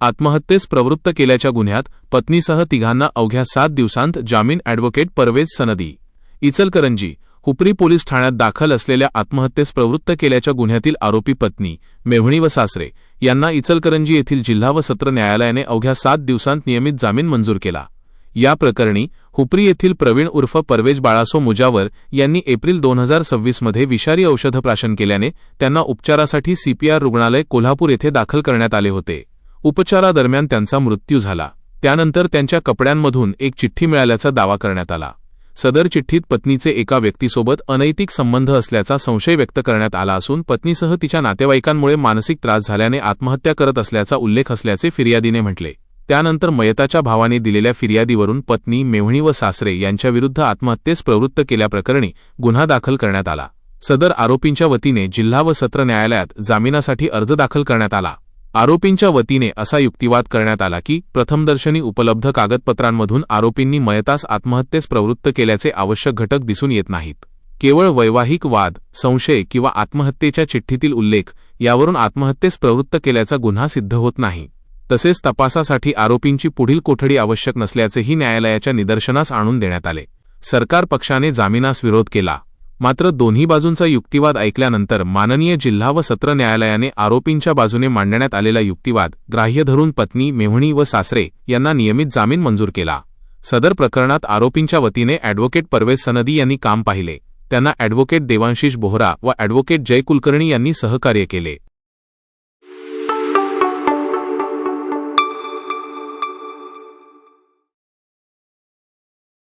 आत्महत्येस प्रवृत्त केल्याच्या गुन्ह्यात पत्नीसह तिघांना अवघ्या 7 दिवसांत जामीन. ॲडव्होकेट परवेज सनदी. इचलकरंजी. हुपरी पोलीस ठाण्यात दाखल असलेल्या आत्महत्येस प्रवृत्त केल्याच्या गुन्ह्यातील आरोपी पत्नी, मेव्हणी व सासरे यांना इचलकरंजी येथील जिल्हा व सत्र न्यायालयाने अवघ्या 7 दिवसांत नियमित जामीन मंजूर केला. या प्रकरणी हुपरी येथील प्रवीण उर्फ परवेज बाळासो मुजावर यांनी एप्रिल 2026 मध्ये विषारी औषध प्राशन केल्याने त्यांना उपचारासाठी CPR रुग्णालय कोल्हापूर येथे दाखल करण्यात आले होते. उपचारादरम्यान त्यांचा मृत्यू झाला. त्यानंतर त्यांच्या कपड्यांमधून एक चिठ्ठी मिळाल्याचा दावा करण्यात आला. सदर चिठ्ठीत पत्नीचे एका व्यक्तीसोबत अनैतिक संबंध असल्याचा संशय व्यक्त करण्यात आला असून पत्नीसह तिच्या नातेवाईकांमुळे मानसिक त्रास झाल्याने आत्महत्या करत असल्याचा उल्लेख असल्याचे फिर्यादीने म्हटले. त्यानंतर मयताच्या भावाने दिलेल्या फिर्यादीवरून पत्नी, मेव्हणी व सासरे यांच्याविरुद्ध आत्महत्येस प्रवृत्त केल्याप्रकरणी गुन्हा दाखल करण्यात आला. सदर आरोपींच्या वतीने जिल्हा व सत्र न्यायालयात जामिनासाठी अर्ज दाखल करण्यात आला. आरोपींच्या वतीने असा युक्तिवाद करण्यात आला की प्रथमदर्शनी उपलब्ध कागदपत्रांमधून आरोपींनी मयतास आत्महत्येस प्रवृत्त केल्याचे आवश्यक घटक दिसून येत नाहीत. केवळ वैवाहिक वाद, संशय किंवा आत्महत्येच्या चिठ्ठीतील उल्लेख यावरून आत्महत्येस प्रवृत्त केल्याचा गुन्हा सिद्ध होत नाही. तसेच तपासासाठी आरोपींची पुढील कोठडी आवश्यक नसल्याचेही न्यायालयाच्या निदर्शनास आणून देण्यात आले. सरकार पक्षाने जामिनास विरोध केला. मात्र दोन्ही बाजूंचा युक्तिवाद ऐकल्यानंतर माननीय जिल्हा व सत्र न्यायालयाने आरोपींच्या बाजूने मांडण्यात आलेला युक्तिवाद ग्राह्य धरून पत्नी, मेव्हणी व सासरे यांना नियमित जामीन मंजूर केला. सदर प्रकरणात आरोपींच्या वतीने ॲडव्होकेट परवेज सनदी यांनी काम पाहिले. त्यांना ॲडव्होकेट देवांशिष बोहरा व ॲडव्होकेट जय कुलकर्णी यांनी सहकार्य केले.